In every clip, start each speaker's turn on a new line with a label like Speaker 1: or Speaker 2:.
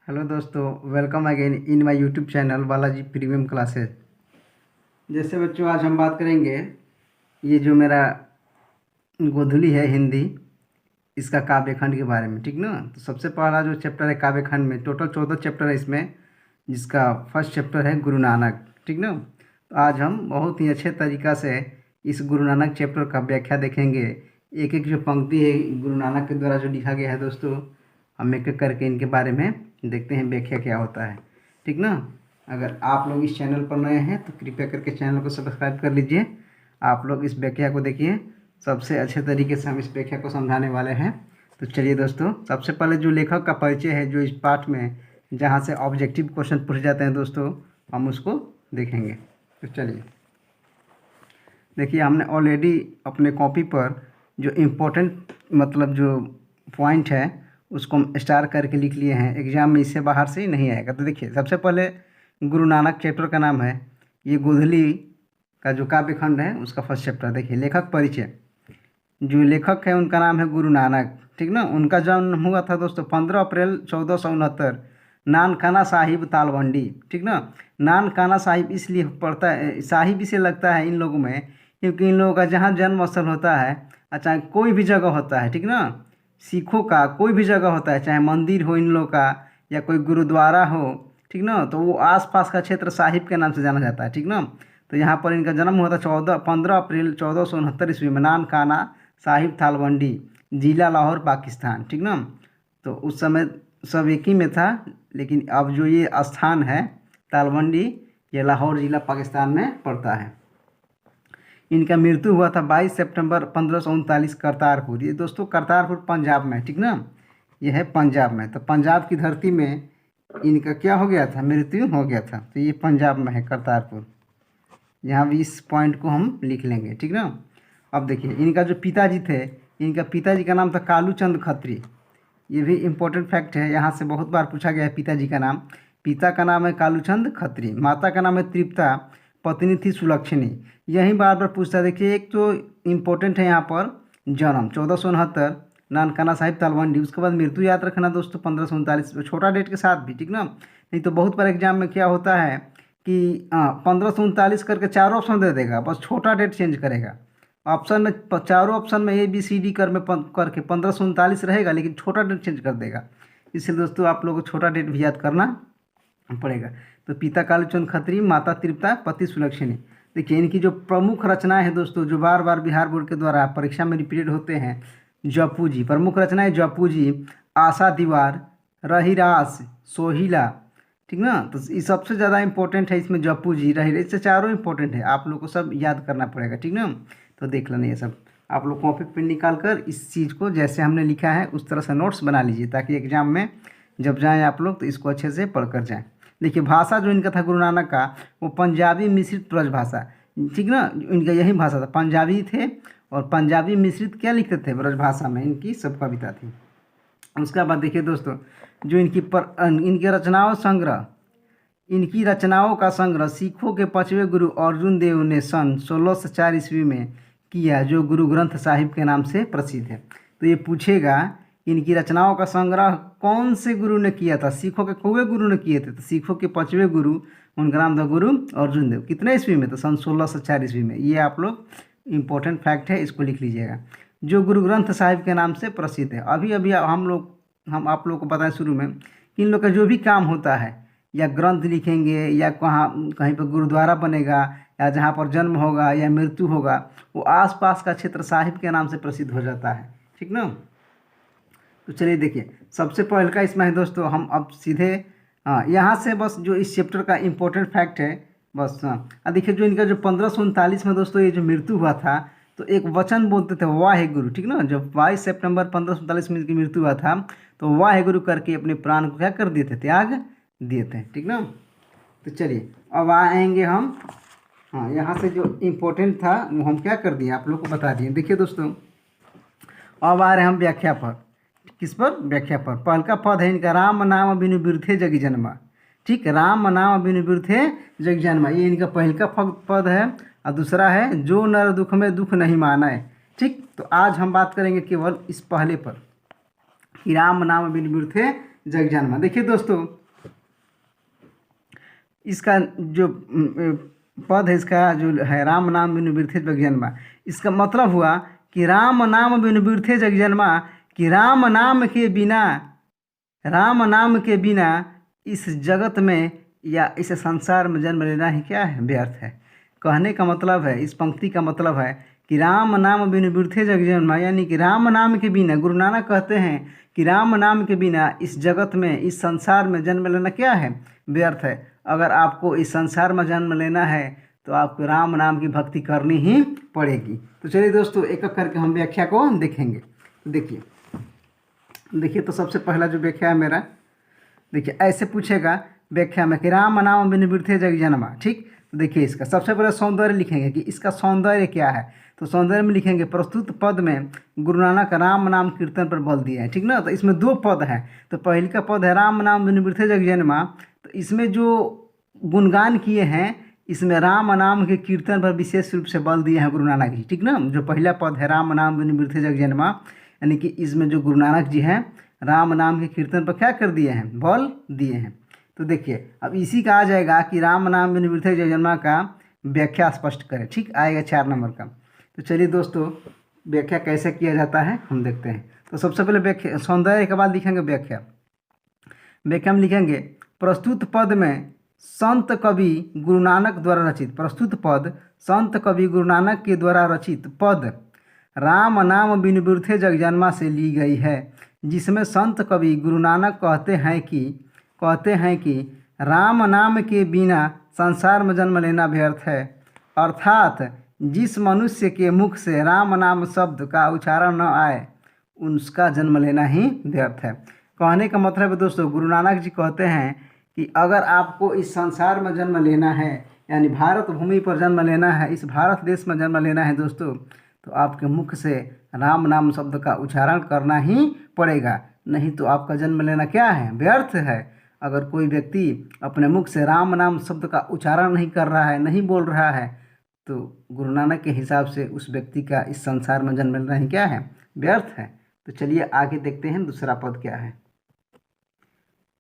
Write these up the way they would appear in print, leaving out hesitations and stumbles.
Speaker 1: Hello दोस्तों, welcome again in my YouTube channel Balaji premium classes. जैसे बच्चों, आज हम बात करेंगे ये जो मेरा गोधुली है हिंदी, इसका काव्य खंड के बारे में। ठीक ना। तो सबसे पहला जो चैप्टर है काव्य खंड में, टोटल 14 चैप्टर है इसमें, जिसका फर्स्ट चैप्टर है गुरु नानक। ठीक ना। तो आज हम बहुत ही अच्छे तरीक़ा से इस गुरु नानक चैप्टर का व्याख्या देखेंगे। एक एक जो पंक्ति है गुरु नानक के द्वारा जो लिखा गया है दोस्तों, हम एक एक करके इनके बारे में देखते हैं व्याख्या क्या होता है। ठीक ना। अगर आप लोग इस चैनल पर नए हैं तो कृपया करके चैनल को सब्सक्राइब कर लीजिए। आप लोग इस व्याख्या को देखिए, सबसे अच्छे तरीके से हम इस व्याख्या को समझाने वाले हैं। तो चलिए दोस्तों, सबसे पहले जो लेखक का परिचय है, जो इस पाठ में जहाँ से ऑब्जेक्टिव क्वेश्चन पूछे जाते हैं दोस्तों, हम उसको देखेंगे। तो चलिए देखिए, हमने ऑलरेडी अपने कॉपी पर जो इम्पोर्टेंट मतलब जो पॉइंट है उसको हम स्टार करके लिख लिए हैं। एग्जाम में इससे बाहर से ही नहीं आएगा। तो देखिए, सबसे पहले गुरु नानक चैप्टर का नाम है, ये गोधुली का जो काव्य खंड है उसका फर्स्ट चैप्टर। देखिए, लेखक परिचय। जो लेखक है उनका नाम है गुरु नानक। ठीक ना। उनका जन्म हुआ था दोस्तों 15 अप्रैल 1469, नानकाना साहिब तालवंडी। ठीक ना। नानकाना साहिब इसलिए पड़ता है, साहिब इसे लगता है इन लोगों में, क्योंकि इन लोगों का जहाँ जन्म स्थल होता है, चाहे कोई भी जगह होता है, ठीक ना, सिखों का कोई भी जगह होता है, चाहे मंदिर हो इन लोगों का या कोई गुरुद्वारा हो, ठीक ना, तो वो आसपास का क्षेत्र साहिब के नाम से जाना जाता है। ठीक ना। तो यहाँ पर इनका जन्म हुआ था 15 अप्रैल 1469 ईस्वी में, नानकाना साहिब थालवंडी, जिला लाहौर, पाकिस्तान। ठीक ना। तो उस समय सब एक ही में था, लेकिन अब जो ये स्थान है तालवंडी, ये लाहौर जिला पाकिस्तान में पड़ता है। इनका मृत्यु हुआ था 22 सितंबर 1539 करतारपुर। ये दोस्तों करतारपुर पंजाब में। ठीक ना। ये है पंजाब में। तो पंजाब की धरती में इनका क्या हो गया था, मृत्यु हो गया था। तो ये पंजाब में है करतारपुर। यहाँ भी इस पॉइंट को हम लिख लेंगे। ठीक ना। अब देखिए, इनका जो पिताजी थे, इनका पिताजी का नाम था कालूचंद खत्री। ये भी इम्पोर्टेंट फैक्ट है, यहाँ से बहुत बार पूछा गया है पिताजी का नाम। पिता का नाम है कालूचंद खत्री, माता का नाम है तृप्ता, पत्नी थी सुलक्षणी। यही बार बार पूछता है। देखिए, एक तो इम्पोर्टेंट है यहाँ पर जन्म 1469, नानकाना साहिब तालवंडी। उसके बाद मृत्यु याद रखना दोस्तों 1539, छोटा डेट के साथ भी। ठीक ना। नहीं तो बहुत बार एग्जाम में क्या होता है कि 1539 करके चारों ऑप्शन दे देगा, बस छोटा डेट चेंज करेगा। ऑप्शन में चारों ऑप्शन में ABCD करके 1539 रहेगा, लेकिन छोटा डेट चेंज कर देगा। इसलिए दोस्तों आप लोगों को छोटा डेट भी याद करना पड़ेगा। तो पिता कालूचंद खत्री, माता तृप्ता, पति सुलक्षणी। देखिए, इनकी जो प्रमुख रचनाएं हैं दोस्तों, जो बार बार बिहार बोर्ड के द्वारा परीक्षा में रिपीटेड होते हैं, जपू जी। प्रमुख रचनाएं जपू जी, आशा दीवार, रहीरास, सोहिला। ठीक ना। तो ये सबसे ज़्यादा इंपॉर्टेंट है इसमें जपू जी, रहीरास। इससे चारों इंपॉर्टेंट है, आप लोग को सब याद करना पड़ेगा। ठीक ना। तो देख लेना, ये सब आप लोग कॉपी पेन निकाल कर इस चीज़ को जैसे हमने लिखा है उस तरह से नोट्स बना लीजिए, ताकि एग्जाम में जब जाएँ आप लोग तो इसको अच्छे से पढ़ कर जाएँ। देखिए, भाषा जो इनका था गुरु नानक का, वो पंजाबी मिश्रित ब्रज भाषा। ठीक ना। इनका यही भाषा था, पंजाबी थे और पंजाबी मिश्रित क्या लिखते थे, ब्रज भाषा में इनकी सब कविता थी। उसके बाद देखिए दोस्तों, जो इनकी रचनाओं संग्रह, इनकी रचनाओं का संग्रह सिखों के 5वें गुरु अर्जुन देव ने सन 1604 ईस्वी में किया, जो गुरु ग्रंथ साहिब के नाम से प्रसिद्ध है। तो ये पूछेगा, इनकी रचनाओं का संग्रह कौन से गुरु ने किया था, सिखों के कौवे गुरु ने किए थे। तो सिखों के 5वें गुरु, उनका नाम था गुरु अर्जुन देव। कितने ईस्वी में? तो सन 1604 ईस्वी में। ये आप लोग इम्पोर्टेंट फैक्ट है, इसको लिख लीजिएगा। जो गुरु ग्रंथ साहिब के नाम से प्रसिद्ध है। अभी अभी हम आप लोग को बताएं शुरू में कि इन लोग का जो भी काम होता है, या ग्रंथ लिखेंगे, या कहीं पर गुरुद्वारा बनेगा, या जहाँ पर जन्म होगा या मृत्यु होगा, वो आसपास का क्षेत्र साहिब के नाम से प्रसिद्ध हो जाता है। ठीक ना। तो चलिए देखिए, सबसे पहले का इसमें है दोस्तों, हम अब सीधे यहाँ से बस जो इस चैप्टर का इम्पोर्टेंट फैक्ट है बस। देखिए, जो इनका जो 1539 में दोस्तों ये जो मृत्यु हुआ था, तो एक वचन बोलते थे, वाहे गुरु। ठीक ना। जब 22 सितंबर 1539 में इनकी मृत्यु हुआ था, तो वाहे गुरु करके अपने प्राण को क्या कर दिए थे, त्याग दिए थे। ठीक ना। तो चलिए अब आएंगे हम, यहाँ से जो इम्पोर्टेंट था वो हम क्या कर दिए, आप लोग को बता दिए। देखिए दोस्तों, अब आ रहे हैं हम व्याख्या पर। किस पर? व्याख्या पर। पहल का पद है इनका, राम नाम बिनु बिरथे जग जन्मा। ठीक, राम नाम बिनु बिरथे जग जन्मा, ये इनका पहल का पद है। और दूसरा है, जो नर दुख में दुख नहीं माना। ठीक। तो आज हम बात करेंगे केवल इस पहले पर कि राम नाम बिनु बिरथे जग जन्मा। देखिए दोस्तों, इसका जो पद है, इसका जो है राम नाम बिनु बिरथे जग जन्मा, इसका मतलब हुआ कि राम नाम बिनु बिरथे जग जन्मा, कि राम नाम के बिना, राम नाम के बिना इस जगत में या इस संसार में जन्म लेना ही क्या है, व्यर्थ है। कहने का मतलब है, इस पंक्ति का मतलब है कि राम नाम बिनु बिरथे जग जन्मा, यानी कि राम नाम के बिना, गुरु नानक कहते हैं कि राम नाम के बिना इस जगत में, इस संसार में जन्म लेना क्या है, व्यर्थ है। अगर आपको इस संसार में जन्म लेना है तो आपको राम नाम की भक्ति करनी ही पड़ेगी। तो चलिए दोस्तों, एक एक करके हम व्याख्या को देखेंगे। देखिए तो सबसे पहला जो व्याख्या है मेरा, देखिए ऐसे पूछेगा व्याख्या में कि राम नाम बिनु बिरथे जग जन्मा। ठीक, तो देखिए इसका सबसे पहले सौंदर्य लिखेंगे कि इसका सौंदर्य क्या है। तो सौंदर्य में लिखेंगे प्रस्तुत पद में गुरु नानक राम नाम कीर्तन पर बल दिया है। ठीक ना, तो इसमें दो पद हैं। तो पहले का पद है राम नाम बिनु बिरथे जग जन्मा, तो इसमें जो गुणगान किए हैं, इसमें राम नाम के कीर्तन पर विशेष रूप से बल दिए हैं गुरु नानक जी। ठीक ना, जो पहला पद है राम नाम बिनु बिरथे जग जन्मा, यानी कि इसमें जो गुरु नानक जी हैं राम नाम के कीर्तन पर क्या कर दिए हैं, बल दिए हैं। तो देखिए अब इसी का आ जाएगा कि राम नाम बिनु बिरथे जग जन्मा का व्याख्या स्पष्ट करें। ठीक, आएगा 4 नंबर का। तो चलिए दोस्तों, व्याख्या कैसे किया जाता है हम देखते हैं। तो सबसे पहले व्याख्या, सौंदर्य के बाद लिखेंगे व्याख्या। व्याख्या में लिखेंगे प्रस्तुत पद में संत कवि गुरु नानक द्वारा रचित, प्रस्तुत पद संत कवि गुरु नानक के द्वारा रचित पद राम नाम बिनु बिरथे जग जन्मा से ली गई है, जिसमें संत कवि गुरु नानक कहते हैं कि राम नाम के बिना संसार में जन्म लेना व्यर्थ है। अर्थात जिस मनुष्य के मुख से राम नाम शब्द का उच्चारण न आए, उसका जन्म लेना ही व्यर्थ है। कहने का मतलब है दोस्तों, गुरु नानक जी कहते हैं कि अगर आपको इस संसार में जन्म लेना है, यानी भारत भूमि पर जन्म लेना है, इस भारत देश में जन्म लेना है दोस्तों, तो आपके मुख से राम नाम शब्द का उच्चारण करना ही पड़ेगा, नहीं तो आपका जन्म लेना क्या है, व्यर्थ है। अगर कोई व्यक्ति अपने मुख से राम नाम शब्द का उच्चारण नहीं कर रहा है, नहीं बोल रहा है, तो गुरु नानक के हिसाब से उस व्यक्ति का इस संसार में जन्म लेना ही क्या है, व्यर्थ है। तो चलिए आगे देखते हैं दूसरा पद क्या है।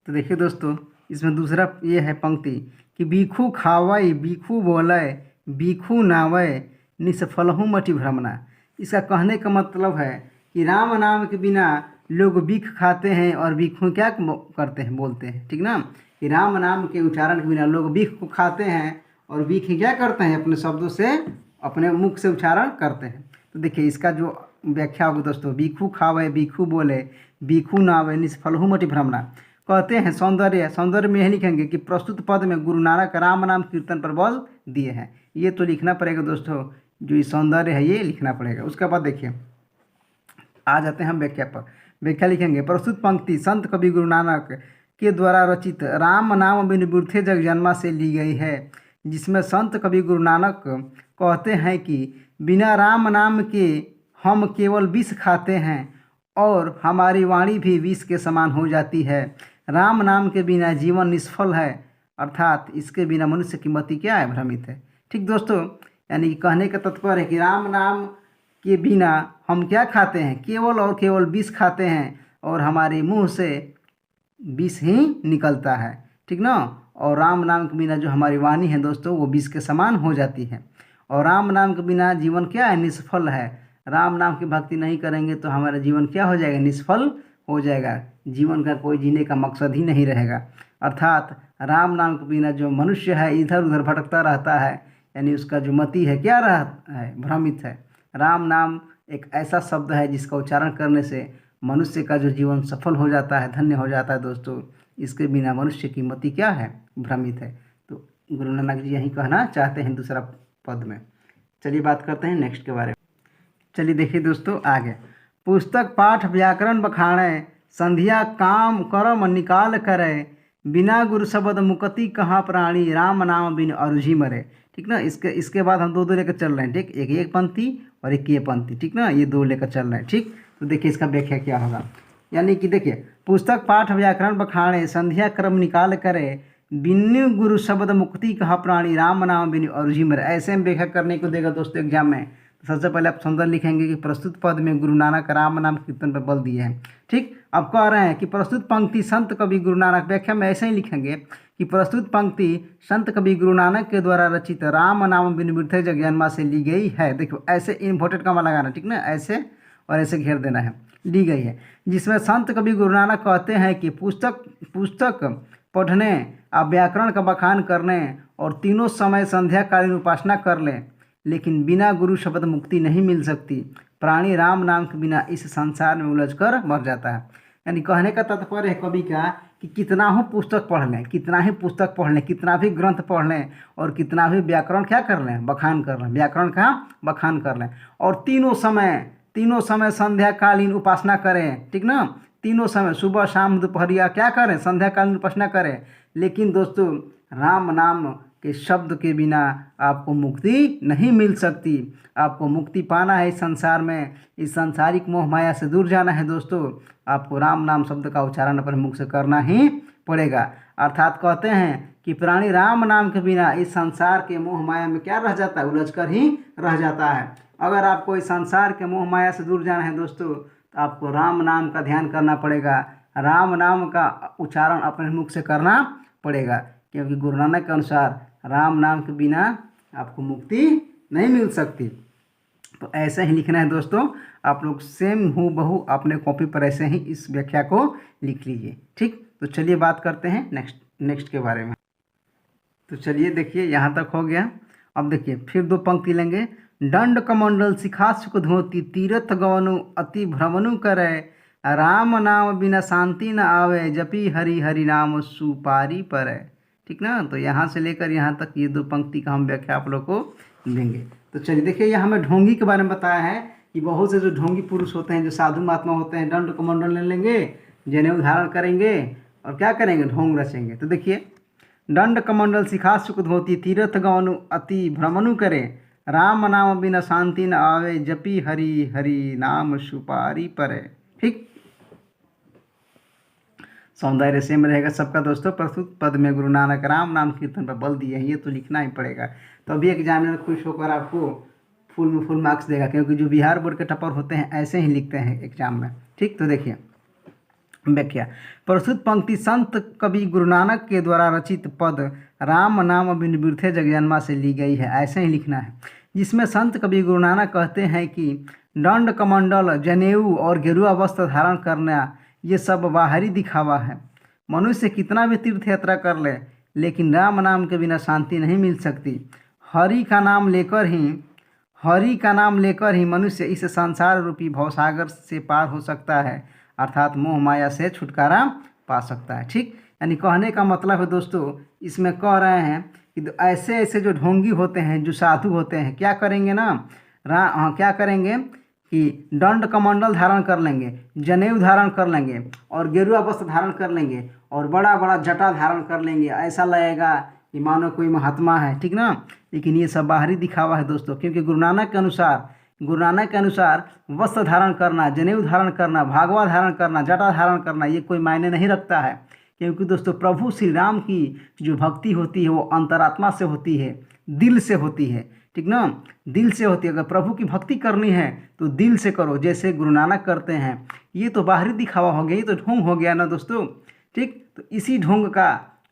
Speaker 1: तो देखिए दोस्तों, इसमें दूसरा ये है पंक्ति कि बीखू खावई बीखू बोलय बीखू नावय निष्फलहु मति भ्रमना। इसका कहने का मतलब है कि राम नाम के बिना लोग बीख खाते हैं और बीखू क्या करते हैं, बोलते हैं। ठीक ना, कि राम नाम के उच्चारण के बिना लोग बीख को खाते हैं और बीख क्या करते हैं, अपने शब्दों से, अपने मुख से उच्चारण करते हैं। तो देखिए इसका जो व्याख्या होगी दोस्तों, बीखू खावे बीखू बोले बीखू नावे निष्फलहु मति भ्रमना। कहते हैं सौंदर्य में यह लिखेंगे कि प्रस्तुत पद में गुरु नानक राम नाम कीर्तन पर बल दिए हैं। ये तो लिखना पड़ेगा दोस्तों, जो ये सौंदर्य है ये लिखना पड़ेगा। उसके बाद देखिए आ जाते हैं हम व्याख्या पर। व्याख्या लिखेंगे प्रस्तुत पंक्ति संत कवि गुरु नानक के द्वारा रचित राम नाम बिनु बिरथे जग जन्मा से ली गई है, जिसमें संत कवि गुरु नानक कहते हैं कि बिना राम नाम के हम केवल विष खाते हैं और हमारी वाणी भी विष के समान हो जाती है। राम नाम के बिना जीवन निष्फल है, अर्थात इसके बिना मनुष्य की मति क्या है, भ्रमित है। ठीक दोस्तों, यानी कहने का तात्पर्य है कि राम नाम के बिना हम क्या खाते हैं, केवल और केवल विष खाते हैं और हमारे मुंह से विष ही निकलता है। ठीक ना, और राम नाम के बिना जो हमारी वाणी है दोस्तों, वो विष के समान हो जाती है। और राम नाम के बिना जीवन क्या है, निष्फल है। राम नाम की भक्ति नहीं करेंगे तो हमारा जीवन क्या हो जाएगा, निष्फल हो जाएगा। जीवन का कोई जीने का मकसद ही नहीं रहेगा। अर्थात राम नाम के बिना जो मनुष्य है इधर उधर भटकता रहता है, यानी उसका जो मति है क्या रहता है, भ्रमित है। राम नाम एक ऐसा शब्द है जिसका उच्चारण करने से मनुष्य का जो जीवन सफल हो जाता है, धन्य हो जाता है दोस्तों। इसके बिना मनुष्य की मति क्या है, भ्रमित है। तो गुरु नानक जी यही कहना चाहते हैं दूसरा पद में। चलिए बात करते हैं नेक्स्ट के बारे में। चलिए देखिए दोस्तों आगे, पुस्तक पाठ व्याकरण बखाणे संध्या काम कर्म निकाल करे बिना गुरु शब्द मुक्ति कहाँ प्राणी राम नाम बिन अरुझि मरे। ठीक ना, इसके बाद हम दो लेकर चल रहे हैं। ठीक, एक पंक्ति और एक ये पंक्ति। ठीक ना, ये दो लेकर चल रहे हैं। ठीक, तो देखिए इसका व्याख्या क्या होगा। यानी कि देखिए पुस्तक पाठ व्याकरण बखाणे संध्या क्रम निकाल करे बिनु गुरु शब्द मुक्ति कहा प्राणी राम नाम बिनु अरुझि मरे। ऐसे में व्याख्या करने को देगा दोस्तों एग्जाम में। सबसे पहले आप सुंदर लिखेंगे कि प्रस्तुत पद में गुरु नानक राम नाम कीर्तन पर बल दिए हैं। ठीक, अब कह रहे हैं कि प्रस्तुत पंक्ति संत कवि गुरु नानक, व्याख्या में ऐसे ही लिखेंगे कि प्रस्तुत पंक्ति संत कवि गुरु नानक के द्वारा रचित राम नाम विनिवृत्त जगन्मा से ली गई है। देखो ऐसे इन्वर्टेड कॉमा लगाना, ठीक ना, ऐसे और ऐसे घेर देना है, ली गई है, जिसमें संत कवि गुरु नानक कहते हैं कि पुस्तक पढ़ने, आप व्याकरण का बखान करने और तीनों समय संध्याकालीन उपासना कर लें, लेकिन बिना गुरु शब्द मुक्ति नहीं मिल सकती। प्राणी राम नाम के बिना इस संसार में उलझकर मर जाता है। यानी कहने का तात्पर्य है कवि का कि कितना ही पुस्तक पढ़ लें, कितना ही पुस्तक पढ़ लें, कितना भी ग्रंथ पढ़ लें और कितना भी व्याकरण क्या कर लें, बखान कर लें, व्याकरण का बखान कर लें, और तीनों समय संध्याकालीन उपासना करें, ठीक ना, तीनों समय सुबह शाम दोपहरिया क्या करें, संध्याकालीन उपासना करें, लेकिन दोस्तों राम नाम के शब्द के बिना आपको मुक्ति नहीं मिल सकती। आपको मुक्ति पाना है इस संसार में, इस सांसारिक मोह माया से दूर जाना है दोस्तों, आपको राम नाम शब्द का उच्चारण अपने मुख से करना ही पड़ेगा। अर्थात कहते हैं कि प्राणी राम नाम के बिना इस संसार के मोह माया में क्या रह जाता है, उलझ कर ही रह जाता है। अगर आपको इस संसार के मोह माया से दूर जाना है दोस्तों, तो आपको राम नाम का ध्यान करना पड़ेगा, राम नाम का उच्चारण अपने मुख से करना पड़ेगा, क्योंकि गुरु नानक के अनुसार राम नाम के बिना आपको मुक्ति नहीं मिल सकती। तो ऐसे ही लिखना है दोस्तों, आप लोग सेम हूबहू अपने कॉपी पर ऐसे ही इस व्याख्या को लिख लीजिए। ठीक, तो चलिए बात करते हैं नेक्स्ट के बारे में। तो चलिए देखिए यहाँ तक हो गया। अब देखिए फिर दो पंक्ति लेंगे। दंड कमंडल शिखा सुख धोती, तीर्थ गवनु अति भ्रमनु करे, राम नाम बिना शांति न आवे, जपी हरि हरि नाम सुपारी परे। ठीक ना, तो यहाँ से लेकर यहाँ तक ये दो पंक्ति का हम व्याख्या आप लोग को देंगे। तो चलिए देखिए, यहाँ हमें ढोंगी के बारे में बताया है कि बहुत से जो ढोंगी पुरुष होते हैं, जो साधु महात्मा होते हैं, दंड कमंडल ले लेंगे, जनेऊ धारण करेंगे और क्या करेंगे, ढोंग रचेंगे। तो देखिए, दंड कमंडल शिखा सुख धोती, तीर्थ गवनु अति भ्रमनु करे, राम नाम बिना शांति न आवे, जपी हरि हरि नाम सुपारी परे। ठीक, सौंदर्य सेम रहेगा सबका दोस्तों। प्रस्तुत पद में गुरु नानक राम नाम कीर्तन पर बल दिए हैं, ये तो लिखना ही पड़ेगा, तो अभी एग्जामिनर खुश होकर आपको फुल में फुल मार्क्स देगा, क्योंकि जो बिहार बोर्ड के टॉपर होते हैं ऐसे ही लिखते हैं एग्जाम में। ठीक, तो देखिए व्याख्या। प्रस्तुत पंक्ति संत कवि गुरु नानक के द्वारा रचित पद राम नाम विनिवृत्त जगन्मा से ली गई है, ऐसे ही लिखना है, जिसमें संत कवि गुरु नानक कहते हैं कि दंड कमंडल, जनेऊ और गेरुआ वस्त्र धारण करना ये सब बाहरी दिखावा है। मनुष्य कितना भी तीर्थ यात्रा कर ले, लेकिन राम नाम के बिना शांति नहीं मिल सकती। हरि का नाम लेकर ही मनुष्य इस संसार रूपी भवसागर से पार हो सकता है, अर्थात मोह माया से छुटकारा पा सकता है। ठीक, यानी कहने का मतलब है दोस्तों, इसमें कह रहे हैं कि ऐसे ऐसे जो ढोंगी होते हैं, जो साधु होते हैं, क्या करेंगे ना, क्या करेंगे कि दंड कमंडल धारण कर लेंगे, जनेऊ धारण कर लेंगे और गेरुआ वस्त्र धारण कर लेंगे और बड़ा बड़ा जटा धारण कर लेंगे, ऐसा लगेगा कि मानो कोई महात्मा है। ठीक ना, लेकिन ये सब बाहरी दिखावा है दोस्तों, क्योंकि गुरु नानक के अनुसार वस्त्र धारण करना, जनेऊ धारण करना, भागवा धारण करना, जटा धारण करना ये कोई मायने नहीं रखता है, क्योंकि दोस्तों प्रभु श्री राम की जो भक्ति होती है वो अंतरात्मा से होती है, दिल से होती है। ठीक ना, दिल से होती है। अगर प्रभु की भक्ति करनी है तो दिल से करो, जैसे गुरु नानक करते हैं। ये तो बाहरी दिखावा हो गया, ये तो ढोंग हो गया ना दोस्तों। ठीक, तो इसी ढोंग का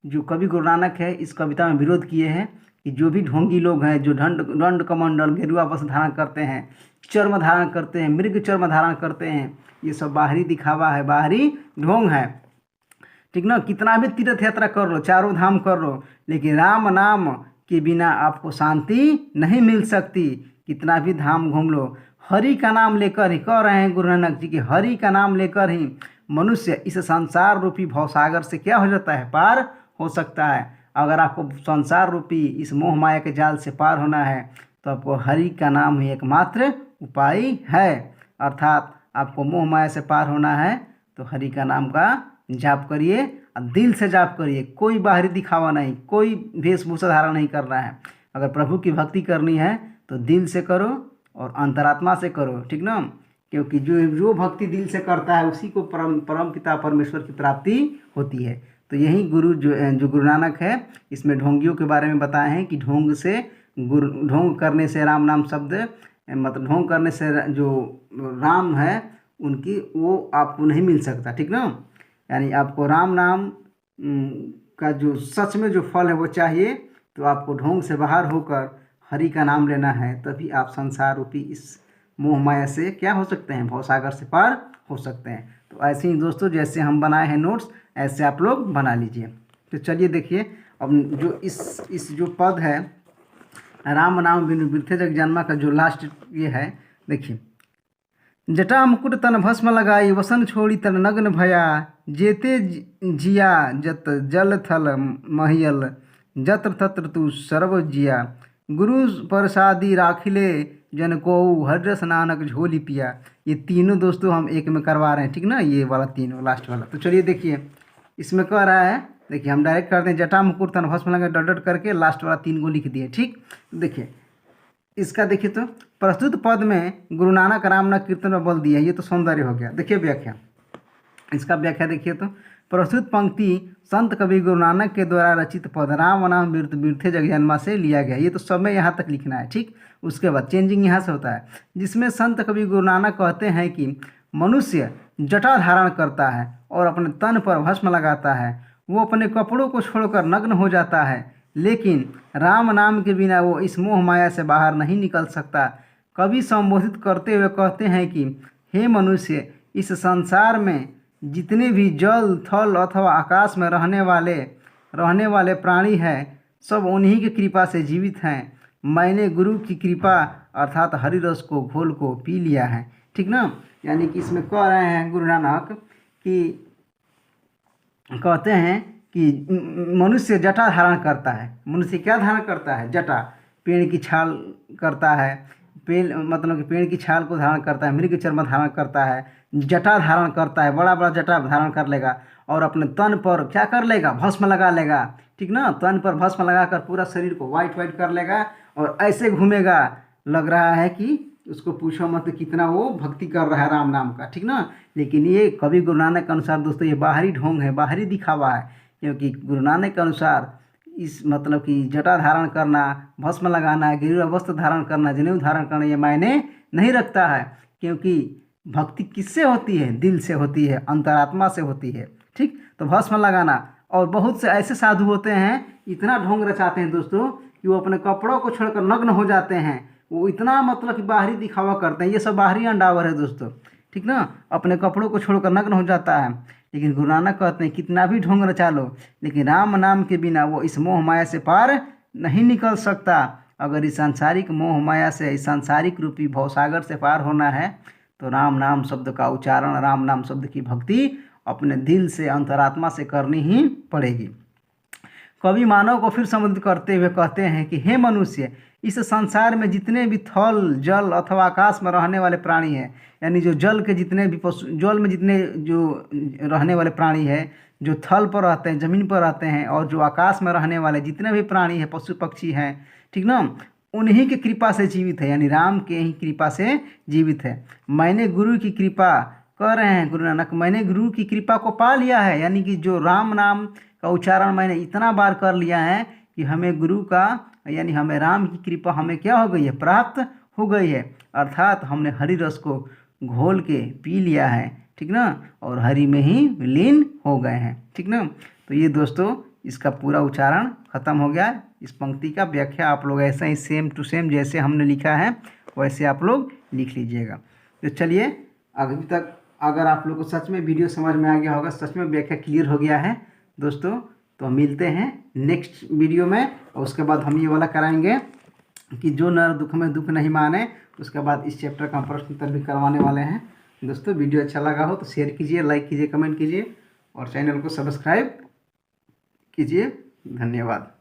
Speaker 1: जो कवि गुरु नानक है इस कविता में विरोध किए हैं कि जो भी ढोंगी लोग हैं, जो दंड कमंडल गेरुआ वस्त्र धारण करते हैं, चर्म धारण करते हैं, मृग चर्म धारण करते हैं, ये सब बाहरी दिखावा है, बाहरी ढोंग है। ठीक ना, कितना भी तीर्थ यात्रा कर लो, चारों धाम कर लो, लेकिन राम नाम के बिना आपको शांति नहीं मिल सकती। कितना भी धाम घूम लो, हरि का नाम लेकर ही, कह रहे हैं गुरु नानक जी कि हरि का नाम लेकर ही मनुष्य इस संसार रूपी भवसागर से क्या हो जाता है, पार हो सकता है। अगर आपको संसार रूपी इस मोह माया के जाल से पार होना है तो आपको हरि का नाम ही एकमात्र उपाय है। अर्थात आपको मोह माया से पार होना है तो हरि का नाम का जाप करिए, दिल से जाप करिए, कोई बाहरी दिखावा नहीं, कोई वेशभूषा धारण नहीं करना है। अगर प्रभु की भक्ति करनी है तो दिल से करो और अंतरात्मा से करो। ठीक ना, क्योंकि जो भक्ति दिल से करता है उसी को परम पिता परमेश्वर की प्राप्ति होती है। तो यही जो गुरु नानक है इसमें ढोंगियों के बारे में बताए हैं कि ढोंग करने से राम नाम शब्द मतलब ढोंग करने से जो राम है उनकी वो आपको नहीं मिल सकता, ठीक ना। यानी आपको राम नाम का जो सच में जो फल है वो चाहिए, तो आपको ढोंग से बाहर होकर हरि का नाम लेना है, तभी आप संसार रूपी इस मोह माया से क्या हो सकते हैं, भवसागर से पार हो सकते हैं। तो ऐसे ही दोस्तों जैसे हम बनाए हैं नोट्स, ऐसे आप लोग बना लीजिए। तो चलिए देखिए, अब जो इस जो पद है राम नाम बिनु बिरथे जग जन्मा का जो लास्ट ये है, देखिए, जटा मुकुट तन भस्म लगाई वसन छोड़ी तन नग्न भया, जेते जिया जत जल थल महियल, जत्र तत्र तू सर्व जिया, गुरु प्रसादी राखिले जन को हर्ष नानक झोली पिया। ये तीनों दोस्तों हम एक में करवा रहे हैं, ठीक ना, ये वाला तीनों लास्ट वाला। तो चलिए देखिए इसमें कह रहा है, देखिए हम डायरेक्ट करते हैं, जटा मुकुट तन भस्म लगा डट डट करके लास्ट वाला 3 को लिख दिए, ठीक। देखिए इसका देखिए, तो प्रस्तुत पद में गुरु नानक राम नाम कीर्तन में बल दिया, ये तो सौंदर्य हो गया। देखिए व्याख्या, इसका व्याख्या देखिए, तो प्रस्तुत पंक्ति संत कवि गुरु नानक के द्वारा रचित पद राम नाम बिरथे जग जन्मा से लिया गया, ये तो सब में यहाँ तक लिखना है, ठीक। उसके बाद चेंजिंग यहाँ से होता है, जिसमें संत कवि गुरु नानक कहते हैं कि मनुष्य जटा धारण करता है और अपने तन पर भस्म लगाता है, वो अपने कपड़ों को छोड़कर नग्न हो जाता है, लेकिन राम नाम के बिना वो इस मोह माया से बाहर नहीं निकल सकता। कवि संबोधित करते हुए कहते हैं कि हे मनुष्य, इस संसार में जितने भी जल थल अथवा आकाश में रहने वाले प्राणी हैं, सब उन्हीं की कृपा से जीवित हैं। मैंने गुरु की कृपा अर्थात हरि रस को घोल को पी लिया है, ठीक ना। यानी कि इसमें कह रहे हैं गुरु नानक कि कहते हैं कि मनुष्य जटा धारण करता है। मनुष्य क्या धारण करता है? जटा, पेड़ की छाल करता है, पेड़ मतलब कि पेड़ की छाल को धारण करता है, मृग चर्म धारण करता है, जटा धारण करता है, बड़ा बड़ा जटा धारण कर लेगा और अपने तन पर क्या कर लेगा? भस्म लगा लेगा, ठीक ना। तन पर भस्म लगाकर पूरा शरीर को वाइट वाइट कर लेगा और ऐसे घूमेगा, लग रहा है कि उसको पूछो मत कितना वो भक्ति कर रहा है राम नाम का, ठीक ना। लेकिन ये कवि गुरु नानक के अनुसार दोस्तों ये बाहरी ढोंग है, बाहरी दिखावा है, क्योंकि गुरु नानक के अनुसार इस मतलब कि जटा धारण करना, भस्म लगाना, गिरिवा वस्त्र धारण करना, जनेऊ धारण करना ये मायने नहीं रखता है, क्योंकि भक्ति किससे होती है? दिल से होती है, अंतरात्मा से होती है, ठीक। तो भस्म लगाना, और बहुत से ऐसे साधु होते हैं इतना ढोंग रचाते हैं दोस्तों कि वो अपने कपड़ों को छोड़कर नग्न हो जाते हैं, वो इतना मतलब कि बाहरी दिखावा करते हैं, ये सब बाहरी अंडावर है दोस्तों, ठीक ना। अपने कपड़ों को छोड़कर नग्न हो जाता है। लेकिन गुरु नानक कहते हैं कितना भी ढोंग रचा लो, लेकिन राम नाम के बिना वो इस मोह माया से पार नहीं निकल सकता। अगर इस सांसारिक मोह माया से, इस सांसारिक रूपी भवसागर से पार होना है तो राम नाम शब्द का उच्चारण, राम नाम शब्द की भक्ति अपने दिल से, अंतरात्मा से करनी ही पड़ेगी। कवि मानव को फिर संबोधित करते हुए कहते हैं कि हे मनुष्य, इस संसार में जितने भी थल जल अथवा आकाश में रहने वाले प्राणी हैं, यानी जो जल के जितने भी पशु, जल में जितने जो रहने वाले प्राणी हैं, जो थल पर रहते हैं, ज़मीन पर रहते हैं, और जो आकाश में रहने वाले जितने भी प्राणी हैं, पशु पक्षी हैं, ठीक ना, उन्हीं की कृपा से जीवित है, यानी राम के ही कृपा से जीवित है। मैंने गुरु की कृपा, कह रहे हैं गुरु नानक, मैंने गुरु की कृपा को पा लिया है, यानी कि जो राम नाम का उच्चारण मैंने इतना बार कर लिया है कि हमें गुरु का, यानी हमें राम की कृपा हमें क्या हो गई है? प्राप्त हो गई है, अर्थात हमने हरि रस को घोल के पी लिया है, ठीक ना, और हरि में ही लीन हो गए हैं, ठीक ना। तो ये दोस्तों इसका पूरा उच्चारण खत्म हो गया। इस पंक्ति का व्याख्या आप लोग ऐसा ही सेम टू सेम जैसे हमने लिखा है वैसे आप लोग लिख लीजिएगा। तो चलिए, अभी तक अगर आप लोग को सच में वीडियो समझ में आ गया होगा, सच में व्याख्या क्लियर हो गया है दोस्तों, तो मिलते हैं नेक्स्ट वीडियो में। और उसके बाद हम ये वाला कराएंगे कि जो नर दुख में दुख नहीं माने, उसके बाद इस चैप्टर का प्रश्न उत्तर भी करवाने वाले हैं दोस्तों। वीडियो अच्छा लगा हो तो शेयर कीजिए, लाइक कीजिए, कमेंट कीजिए और चैनल को सब्सक्राइब कीजिए। धन्यवाद।